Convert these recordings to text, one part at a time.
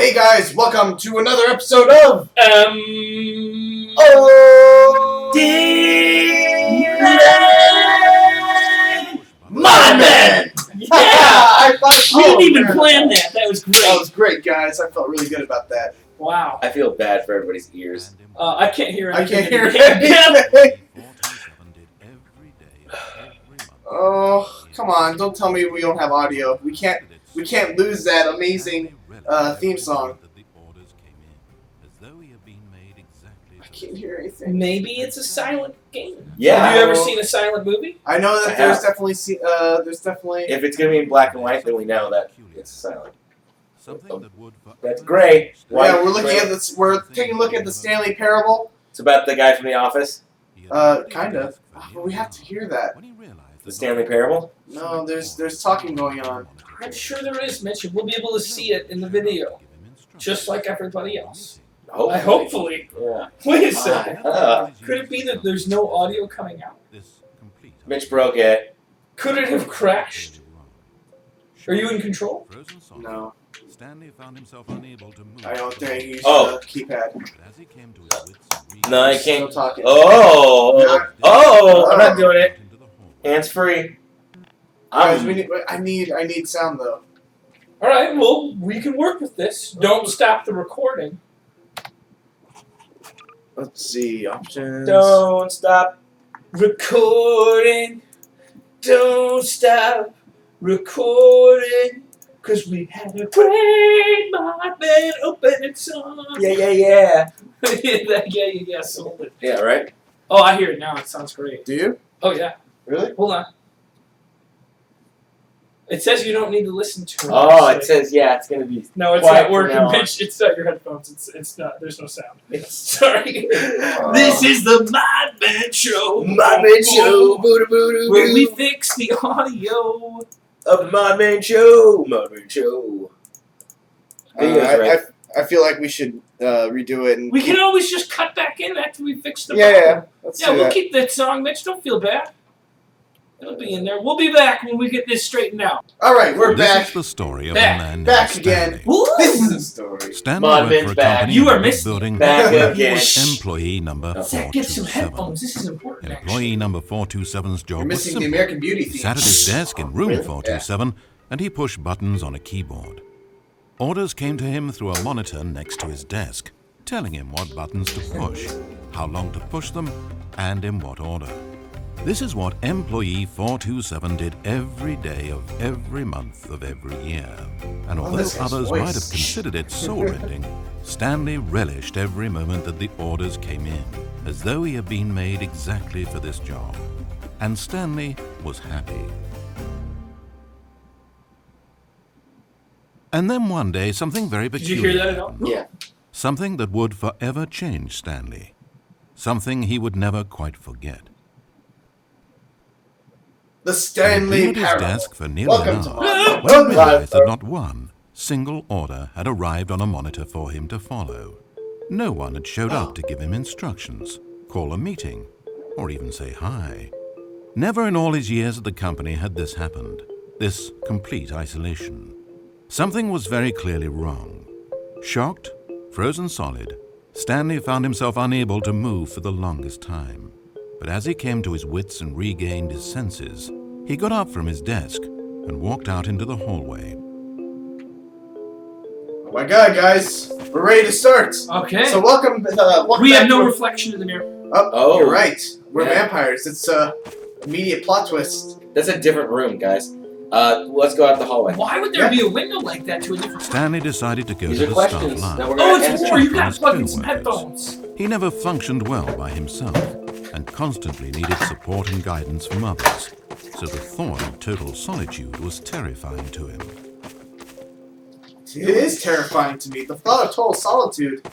Hey guys, welcome to another episode of My Man! Yeah! We didn't even plan that. That was great. That was great, guys. I felt really good about that. Wow. I feel bad for everybody's ears. I can't hear anything. I can't hear anything. Oh, come on! Don't tell me we don't have audio. We can't lose that amazing theme song. I can't hear anything. Maybe it's a silent game. Yeah. Have you ever seen a silent movie? I know that there's definitely If it's gonna be in black and white, then we know that it's silent. That's gray. White, yeah, we're looking gray. at this. We're taking a look at the Stanley Parable. It's about the guy from The Office. Kind of. But we have to hear that. The Stanley Parable. No, there's talking going on. I'm sure there is, Mitch. And we'll be able to see it in the video, just like everybody else. Hopefully. Yeah. Wait a second. Could it be that there's no audio coming out? Mitch broke it. Could it have crashed? Are you in control? No. Stanley found himself unable to move. I don't think he used Oh. the keypad. As he came to his wits' No, I Still can't. talking. Oh, I'm not doing it. Hands free. Guys, I need sound though. All right. Well, we can work with this. Don't stop the recording. Let's see options. Don't stop. Recording. Don't stop recording. Cause we had a great My Man opening song. Yeah. yeah. Sold it. Yeah, right? Oh, I hear it now. It sounds great. Do you? Oh yeah. Really? Hold on. It says you don't need to listen to it. Oh, it says, yeah, it's going to be. No, it's quiet not from working, now on. bitch. It's not your headphones. It's not. There's no sound. Sorry. This is the My Man Show. My Man Show. Where we fix the audio. Of My Man Show. My Man Show. Videos, right? I feel like we should redo it. And We can always just cut back in after we fix the Yeah. Let's Yeah, do we'll that. keep that song, Mitch. Don't feel bad. It'll be in there. We'll be back when we get this straightened out. All right, we're This back. is the story of Back. a man named Back Stanley. again. Woo! This is a story. Stanley Mon worked Vin's for a back. company You are in the missing. building Back called again. Employee number Zach, get some 427. headphones. This is important, Employee number 427's job You're was missing the simple. American Beauty He theme. sat at his desk in room Really? 427 and he pushed buttons on a keyboard. Orders came to him through a monitor next to his desk, telling him what buttons to push, how long to push them, and in what order. This is what Employee 427 did every day of every month of every year. And although this guy's others voice. might have considered it soul-rending, Stanley relished every moment that the orders came in, as though he had been made exactly for this job. And Stanley was happy. And then one day, something very Did you peculiar hear that at all? happened. Yeah. Something that would forever change Stanley. Something he would never quite forget. The He Stanley had been at his Parable. desk for nearly Welcome an to hour. my When he realized that not one single order had arrived on a monitor for him to follow. No one had showed up to give him instructions, call a meeting, or even say hi. Never in all his years at the company had this happened, this complete isolation. Something was very clearly wrong. Shocked, frozen solid, Stanley found himself unable to move for the longest time. But as he came to his wits and regained his senses, he got up from his desk and walked out into the hallway. Oh my God, guys, we're ready to start. Okay. So welcome. We back have no to- reflection in the mirror. Oh, you're right. We're Yeah. vampires. It's a immediate plot twist. That's a different room, guys. Let's go out the hallway. Why would there be a window like that to a different room? Stanley decided to go These to are the staff questions that lounge. we're Oh, going to it's answer. war. You gotta His plug in some co-workers. headphones. He never functioned well by himself and constantly needed support and guidance from others, so the thought of total solitude was terrifying to him. It is terrifying to me. The thought of total solitude.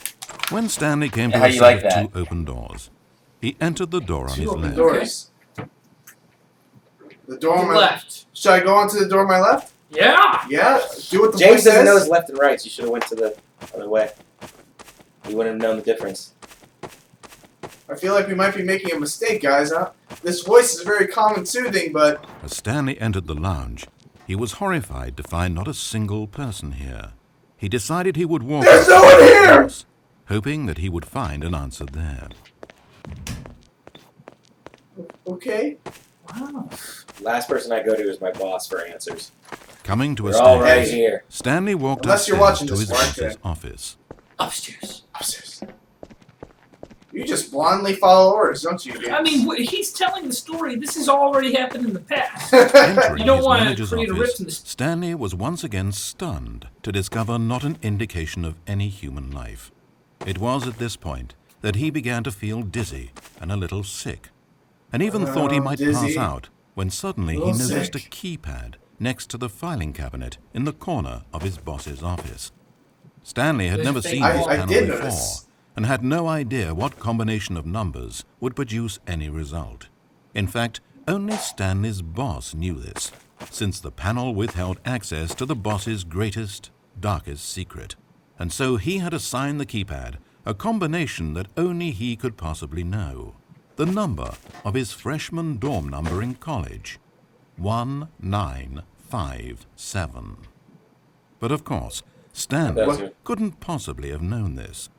When Stanley came to How a you set like of that? two open doors, he entered the door on Two his open left. doors. The door on my Left. Should I go onto the door on my left? Yeah. Yeah. Do what the James voice doesn't know his says. left and right, so you should have went to the other way. You wouldn't have known the difference. I feel like we might be making a mistake, guys. Huh? This voice is very calm and soothing, but As Stanley entered the lounge, he was horrified to find not a single person here. he decided he would walk There's up no to one the here! boss, hoping that he would find an answer there. Okay. Wow. Last person I go to is my boss for answers. Coming to a We're all right stage, here. Stanley walked Unless you're upstairs watching to this his one, boss's okay. office. Upstairs. Upstairs. You just blindly follow orders, don't you, dude? I mean, he's telling the story. This has already happened in the past. Entering You don't his want to manager's create a office, rift in this. Stanley was once again stunned to discover not an indication of any human life. It was at this point that he began to feel dizzy and a little sick, and even thought he might dizzy. pass out when suddenly he Little noticed sick. a keypad next to the filing cabinet in the corner of his boss's office. Stanley had There's never a seen thing- this I panel did before notice. and had no idea what combination of numbers would produce any result. In fact, only Stanley's boss knew this, since the panel withheld access to the boss's greatest, darkest secret. And so he had assigned the keypad a combination that only he could possibly know. The number of his freshman dorm number in college, 1957. But of course, Stanley couldn't possibly have known this.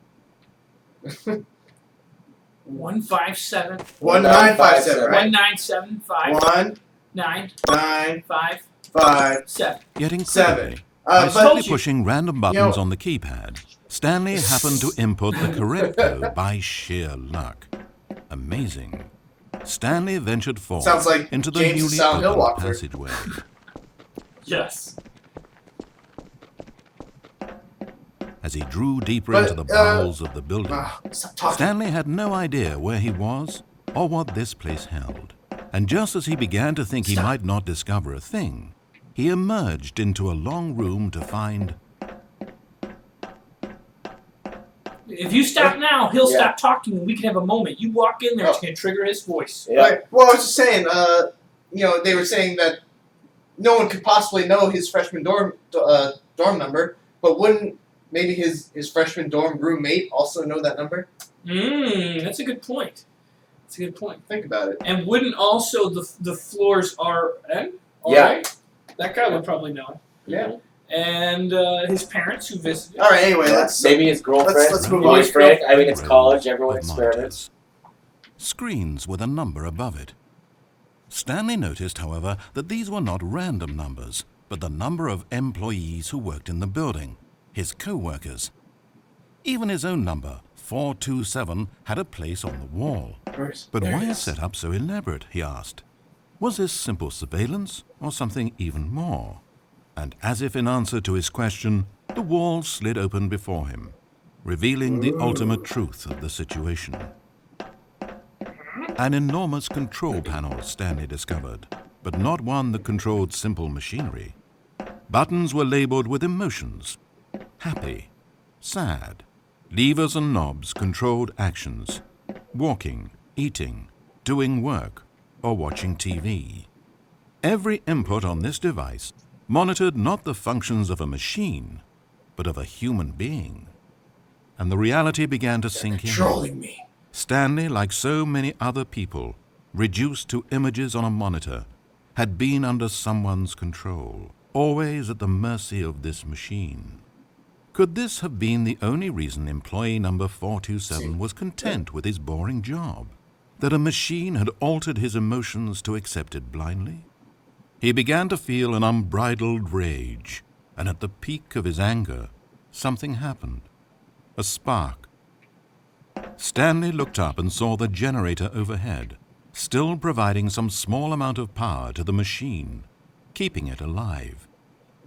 157. 1957, right? 1975. 1, 9 9, 5 5, 7. Yet 7. incredibly, by But simply you- pushing random buttons on the keypad, Stanley happened to input the correct code by sheer luck. Amazing. Stanley ventured forth Sounds like into the James' newly Silent Hill opened walkthrough. passageway. Yes. As he drew deeper But, into the bowels of the building, stop talking. Stanley had no idea where he was or what this place held. And just as he began to think he Stop. might not discover a thing, he emerged into a long room to find If you stop now, he'll Yeah. stop talking and we can have a moment. You walk in there, it's Oh. going to trigger his voice. Yeah. Right. Well, I was just saying, they were saying that no one could possibly know his freshman dorm number, but wouldn't maybe his freshman dorm roommate also know that number? That's a good point. That's a good point. Think about it. And wouldn't also the floors RN? Yeah. That guy would probably know. Yeah. And his parents who visited. All right. Anyway, let's. Maybe his girlfriend. let's move on. boyfriend. I mean, it's college. Everyone with experiments. monitors. Screens with a number above it. Stanley noticed, however, that these were not random numbers, but the number of employees who worked in the building, his co-workers. Even his own number, 427, had a place on the wall. But There why it is set up so elaborate, he asked. Was this simple surveillance or something even more? And as if in answer to his question, the wall slid open before him, revealing the ultimate truth of the situation. An enormous control panel, Stanley discovered, but not one that controlled simple machinery. Buttons were labeled with emotions. Happy, sad. Levers and knobs controlled actions. Walking, eating, doing work, or watching TV. Every input on this device monitored not the functions of a machine, but of a human being. And the reality began to sink in. Controlling me. Stanley, like so many other people, reduced to images on a monitor, had been under someone's control, always at the mercy of this machine. Could this have been the only reason employee number 427 was content with his boring job? That a machine had altered his emotions to accept it blindly? He began to feel an unbridled rage, and at the peak of his anger, something happened. A spark. Stanley looked up and saw the generator overhead, still providing some small amount of power to the machine, keeping it alive.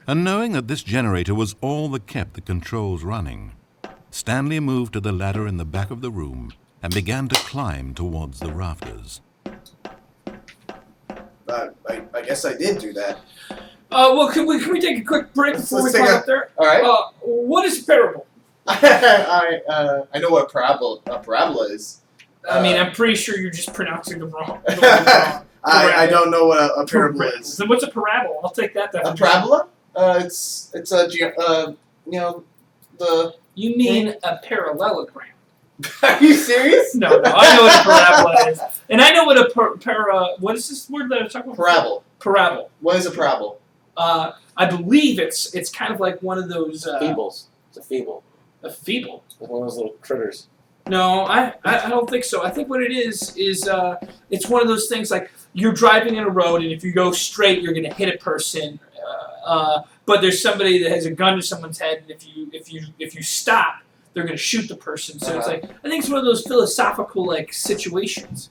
And knowing that this generator was all that kept the controls running, Stanley moved to the ladder in the back of the room and began to climb towards the rafters. I guess I did do that. Well, can we take a quick break before we Let's climb take up there? All right. What is a parable? I know what a parabola is. I mean, I'm pretty sure you're just pronouncing the wrong. I don't know what a parabola is. Then what's a parabola? I'll take that. A parabola? It's a the. You mean a parallelogram? Are you serious? No, I know what a parabola is, and I know what a what is this word that I was talking about? Parabol. Parabol. What is a parabol? I believe it's kind of like one of those Feebles. It's a feeble. A feeble. Like one of those little critters. No, I don't think so. I think what it is it's one of those things like you're driving in a road and if you go straight you're gonna hit a person, but there's somebody that has a gun to someone's head and if you stop they're gonna shoot the person. So it's like I think it's one of those philosophical like situations.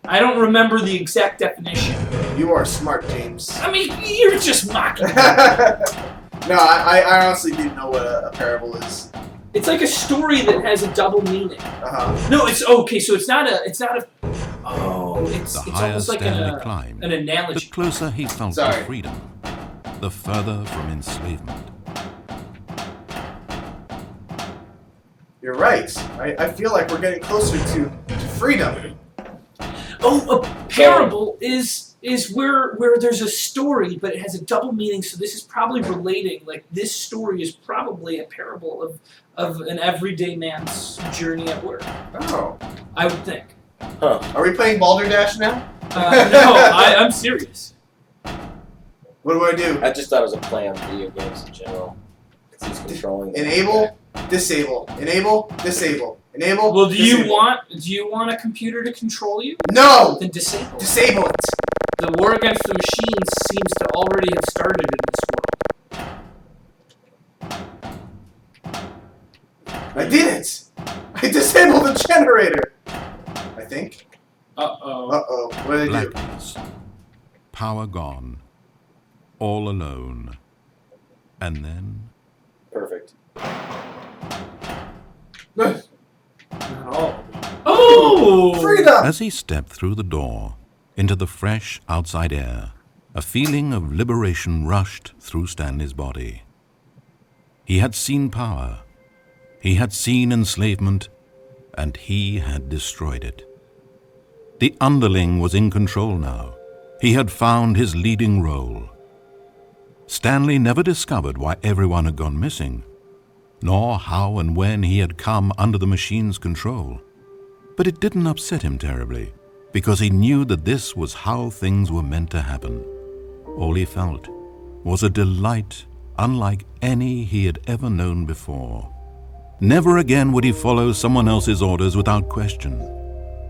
I don't remember the exact definition. You are smart, James. I mean, you're just mocking me. No, I honestly didn't know what a parable is. It's like a story that has a double meaning. No, it's okay. So it's not a. Oh, it's almost like climbed, an analogy. the closer he felt to freedom, the further from enslavement. You're right. I feel like we're getting closer to freedom. Oh, a parable is where there's a story, but it has a double meaning. So this is probably relating. Like this story is probably a parable of an everyday man's journey at work. Oh, I would think. Huh? Are we playing Balderdash now? No, I'm serious. What do I do? I just thought it was a play on video games in general. Because he's controlling. Enable, disable. Enable, disable. Enable. Well, do disable. you want a computer to control you? No. Then disable. Disable it. The war against the machines seems to already have started in this world. I did it. I disabled the generator. I think. Uh-oh. What did I do? Blackness, power gone, all alone, and then Perfect. Oh! Freedom. as he stepped through the door into the fresh outside air, a feeling of liberation rushed through Stanley's body. He had seen power, he had seen enslavement, and he had destroyed it. The underling was in control now. He had found his leading role. Stanley never discovered why everyone had gone missing, nor how and when he had come under the machine's control. But it didn't upset him terribly, because he knew that this was how things were meant to happen. All he felt was a delight unlike any he had ever known before. Never again would he follow someone else's orders without question.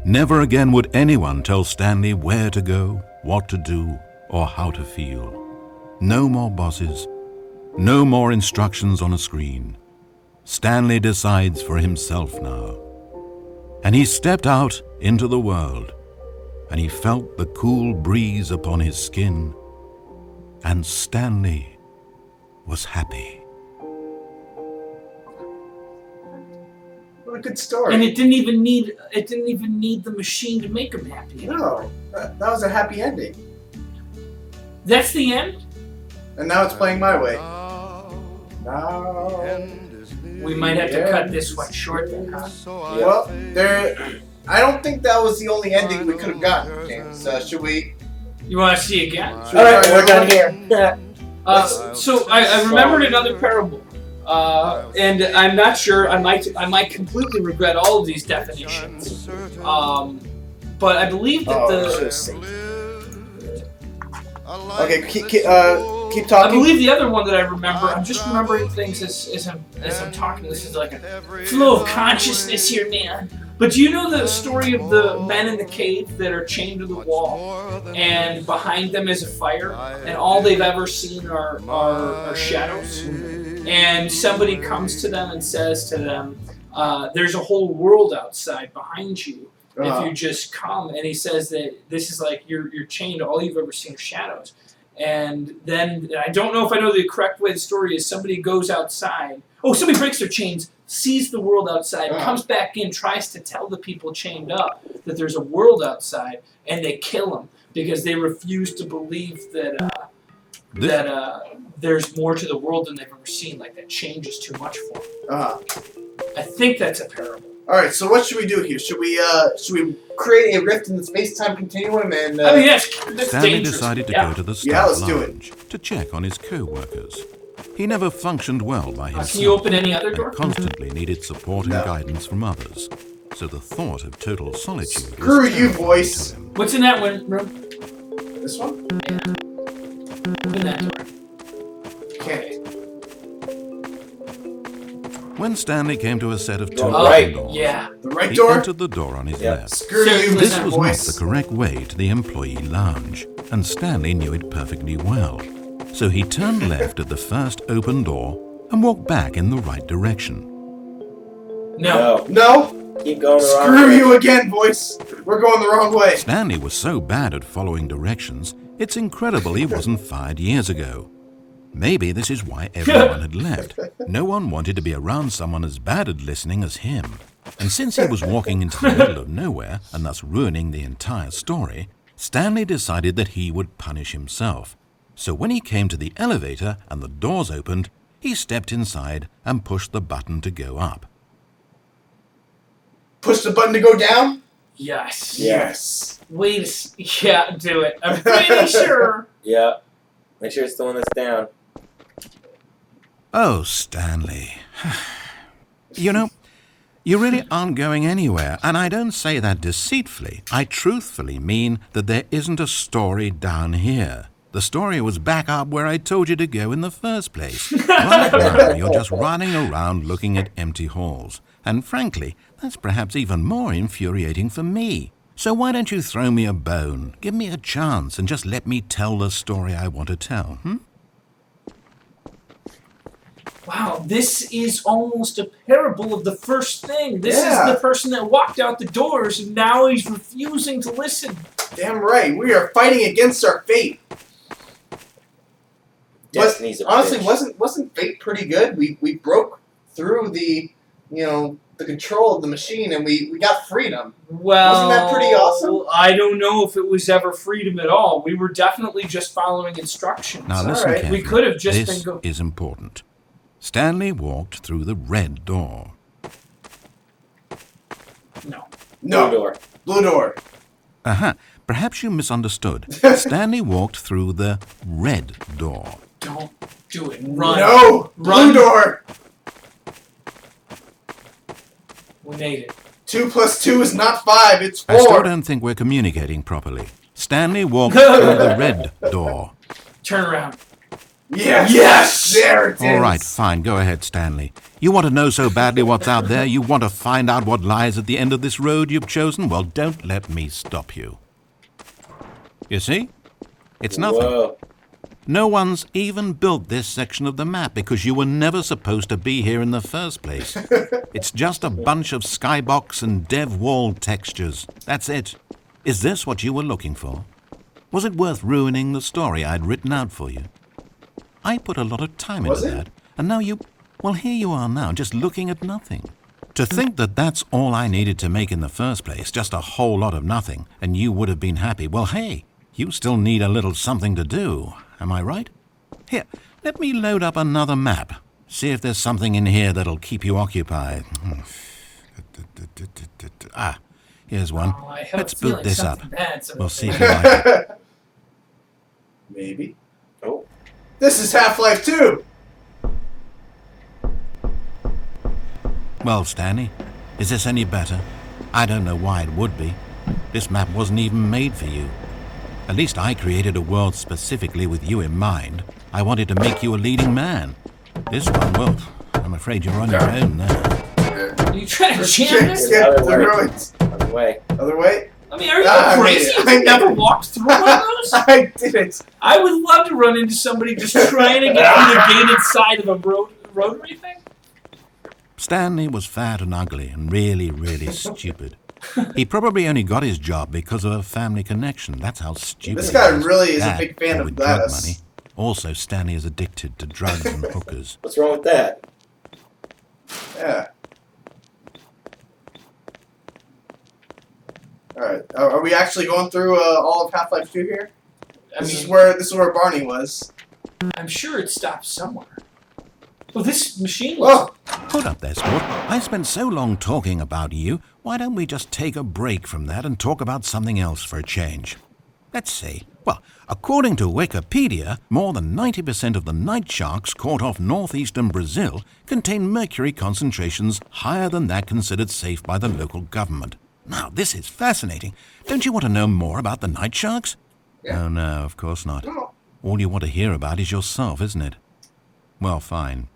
Never again would anyone tell Stanley where to go, what to do, or how to feel. No more bosses, no more instructions on a screen. Stanley decides for himself now. And he stepped out into the world, and he felt the cool breeze upon his skin, and Stanley was happy. What a good story. And it didn't even need the machine to make him happy. No, that was a happy ending. That's the end? And now it's playing my way. Now. We might have to cut this one short then, huh? Well, I don't think that was the only ending we could have gotten, James. Should we? You want to see again? Alright, we're done here. So I remembered another parable. And I'm not sure, I might completely regret all of these definitions. But I believe that Okay, keep talking. I believe the other one that I remember, I'm just remembering things as I'm talking. This is like a flow of consciousness here, man. But do you know the story of the men in the cave that are chained to the wall, and behind them is a fire, and all they've ever seen are shadows? And somebody comes to them and says to them, there's a whole world outside behind you if you just come. And he says that this is like you're chained, all you've ever seen are shadows. And then, I don't know if I know the correct way the story is, somebody goes outside. Oh, somebody breaks their chains, sees the world outside, comes back in, tries to tell the people chained up that there's a world outside, and they kill them because they refuse to believe that there's more to the world than they've ever seen. Like, that change is too much for them. I think that's a parable. All right, so what should we do here? Should we create a rift in the space-time continuum and? I mean, that's Stanley dangerous. decided to go to the Yeah, staff let's do it. lounge to check on his co-workers. He never functioned well by himself. Can you open any other door? And constantly needed support and guidance from others. So the thought of total solitude Screw was you, terrifying voice. to him. What's in that one room? This one? Open that door. Okay. When Stanley came to a set of two Oh, right. doors, Yeah. The right he door? entered the door on his Yep. left. Screw you, This Mr. was Voice. not the correct way to the employee lounge, and Stanley knew it perfectly well. So he turned left at the first open door and walked back in the right direction. No. No? Keep going the wrong Screw way. you again, voice. We're going the wrong way. Stanley was so bad at following directions, it's incredible he wasn't fired years ago. Maybe this is why everyone had left. No one wanted to be around someone as bad at listening as him. And since he was walking into the middle of nowhere and thus ruining the entire story, Stanley decided that he would punish himself. So when he came to the elevator and the doors opened, he stepped inside and pushed the button to go up. Push the button to go down? Yes. Yes. Yeah, do it. I'm pretty sure. Yeah. Make sure it's the one that's down. Oh, Stanley. You know, you really aren't going anywhere, and I don't say that deceitfully. I truthfully mean that there isn't a story down here. The story was back up where I told you to go in the first place. Right now, you're just running around looking at empty halls. And frankly, that's perhaps even more infuriating for me. So why don't you throw me a bone, give me a chance, and just let me tell the story I want to tell, Wow, this is almost a parable of the first thing. This Yeah. is the person that walked out the doors, and now he's refusing to listen. Damn right. We are fighting against our fate. Destiny's a Honestly, bitch. wasn't fate pretty good? We broke through the control of the machine and we got freedom. Well, Wasn't that pretty awesome? I don't know if it was ever freedom at all. We were definitely just following instructions. Now listen Alright. carefully. We could have just This been is important. Stanley walked through the red door. No. No. Blue door. Blue door. Aha, perhaps you misunderstood. Stanley walked through the red door. Don't do it. Run. No. Run. Blue door. We made it. 2 + 2 is not 5. It's I still 4. don't think we're communicating properly. Stanley walked through the red door. Turn around. Yes. Yes! There it is. All right, fine. Go ahead, Stanley. You want to know so badly what's out there? You want to find out what lies at the end of this road you've chosen? Well, don't let me stop you. You see? It's nothing. Whoa. No one's even built this section of the map because you were never supposed to be here in the first place. It's just a bunch of skybox and dev wall textures. That's it. Is this what you were looking for? Was it worth ruining the story I'd written out for you? I put a lot of time Was into it? that, and now well, here you are now, just looking at nothing. To think that that's all I needed to make in the first place, just a whole lot of nothing, and you would have been happy. Well, hey, you still need a little something to do. Am I right? Here, let me load up another map. See if there's something in here that'll keep you occupied. Ah, here's one. Oh, I have Let's a feeling boot this up. something bad's We'll see over if you like it. Maybe. Oh. This is Half-Life 2. Well, Stanley, is this any better? I don't know why it would be. This map wasn't even made for you. At least I created a world specifically with you in mind. I wanted to make you a leading man. This one, well, I'm afraid you're on your own now. Are you trying to jam this? Yeah, Other the way. roads. Other way. Other way? I mean, are you I crazy? mean, You've never walked through one of those? I did it. I would love to run into somebody just trying to get through the gated side of a rotary thing. Stanley was fat and ugly and really, really stupid. He probably only got his job because of a family connection. That's how stupid This he guy was. really is a That, big fan or of with drug Gladys. money. Also, Stanley is addicted to drugs and hookers. What's wrong with that? Yeah. Alright. Are we actually going through all of Half-Life 2 here? This is where Barney was. I'm sure it stops somewhere. Well, this machine looks... Whoa! Hold up there, Sport. I spent so long talking about you. Why don't we just take a break from that and talk about something else for a change? Let's see. Well, according to Wikipedia, more than 90% of the night sharks caught off northeastern Brazil contain mercury concentrations higher than that considered safe by the local government. Now, this is fascinating. Don't you want to know more about the night sharks? Yeah. Oh, no, of course not. No. All you want to hear about is yourself, isn't it? Well, fine.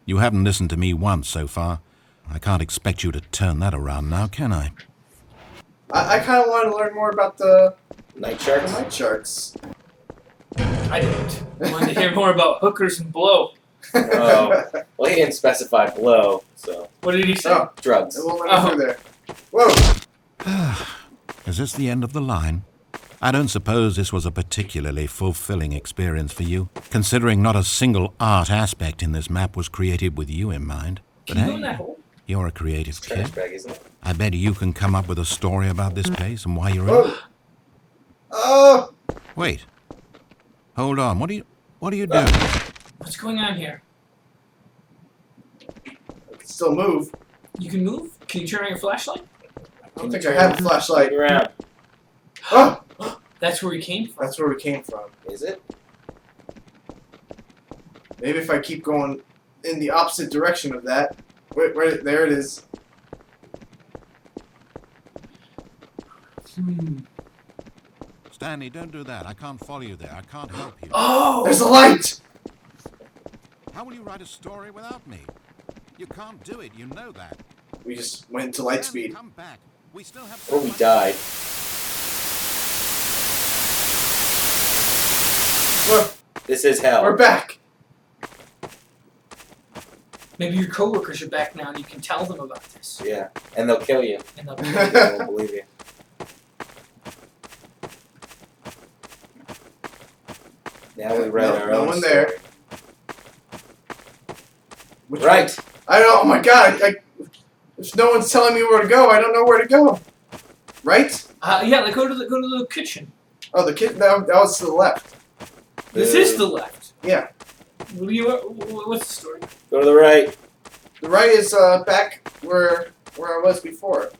You haven't listened to me once so far. I can't expect you to turn that around now, can I? I kind of want to learn more about the Night sharks. night sharks. I didn't. I wanted to hear more about hookers and blow. Oh, well, he didn't specify blow, so What did he say? Oh, drugs. it won't let me through there. Whoa! Is this the end of the line? I don't suppose this was a particularly fulfilling experience for you, considering not a single art aspect in this map was created with you in mind. But Can you go in hey, that hole? you're a creative Trash kid. bag, isn't it? I bet you can come up with a story about this place and why you're in Whoa! it. Oh! Wait. Hold on. What are you doing? What's going on here? I can still move. You can move? Can you turn on your flashlight? I don't think I have a flashlight. Look around. Oh! That's where he came from. That's where we came from. Is it? Maybe if I keep going in the opposite direction of that. Where there it is. Stanley, don't do that. I can't follow you there. I can't help you. Oh! There's a light! How will you write a story without me? You can't do it. You know that. We just went into light Stanley, speed. come back. We still have Or we died. Look, This is hell. we're back. Maybe your coworkers are back now and you can tell them about this. Yeah, and they'll kill you. And they'll They won't believe you. Now we write our no own one story. there. Which Right. one? I don't. Oh my god! If no one's telling me where to go, I don't know where to go. Right? yeah, like go to the kitchen. Oh, the kid. That was to the left. This is the left. Yeah. What's the story? Go to the right. The right is back where I was before.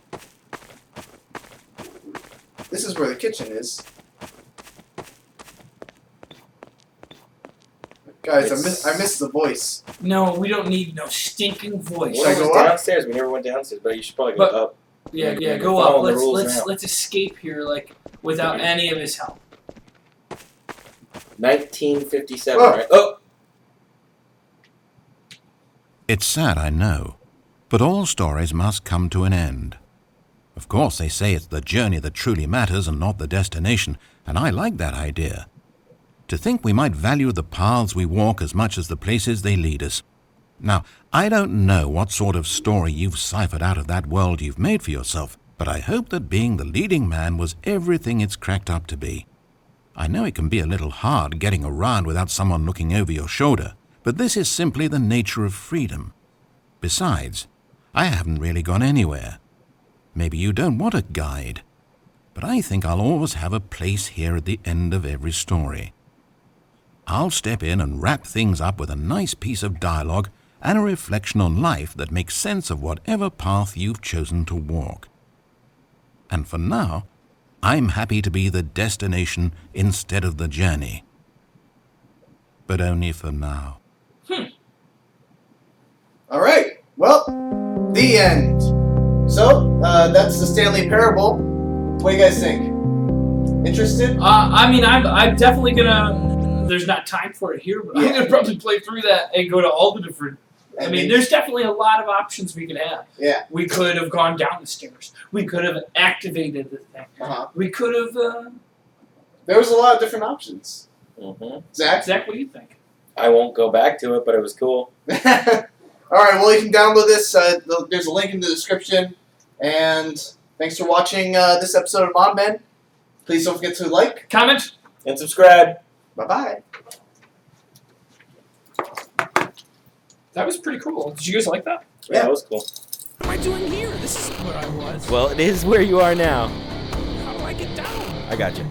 This is where the kitchen is. Guys, I missed the voice. No, we don't need no stinking voice. Should I What go was up? downstairs? We never went downstairs, but you should probably go But- up. Yeah, We're go following up. the rules Let's now. let's escape here like without any of his help. 1957, Whoa. right? Oh! It's sad, I know, but all stories must come to an end. Of course, they say it's the journey that truly matters and not the destination, and I like that idea. To think we might value the paths we walk as much as the places they lead us. Now, I don't know what sort of story you've ciphered out of that world you've made for yourself, but I hope that being the leading man was everything it's cracked up to be. I know it can be a little hard getting around without someone looking over your shoulder, but this is simply the nature of freedom. Besides, I haven't really gone anywhere. Maybe you don't want a guide, but I think I'll always have a place here at the end of every story. I'll step in and wrap things up with a nice piece of dialogue and a reflection on life that makes sense of whatever path you've chosen to walk. And for now, I'm happy to be the destination instead of the journey. But only for now. All right. Well, the end. So that's the Stanley Parable. What do you guys think? Interested? I mean, I'm definitely gonna. There's not time for it here, but I'm Yeah. gonna probably play through that and go to all the different. I mean, there's definitely a lot of options we could have. Yeah. We could have gone down the stairs. We could have activated the thing. Uh-huh. We could have. There was a lot of different options. Mm-hmm. Zach? Zach, what do you think? I won't go back to it, but it was cool. All right. Well, you can download this. There's a link in the description. And thanks for watching this episode of Mod Men. Please don't forget to like. Comment. And subscribe. Bye-bye. That was pretty cool. Did you guys like that? Yeah, that was cool. What am I doing here? This is where I was. Well, it is where you are now. How do I get down? I got you.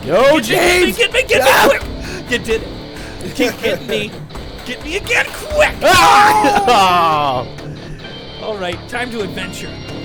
No, James! Get me, quick! You did it. Keep getting me. Get me again, quick! Ah! All right, time to adventure.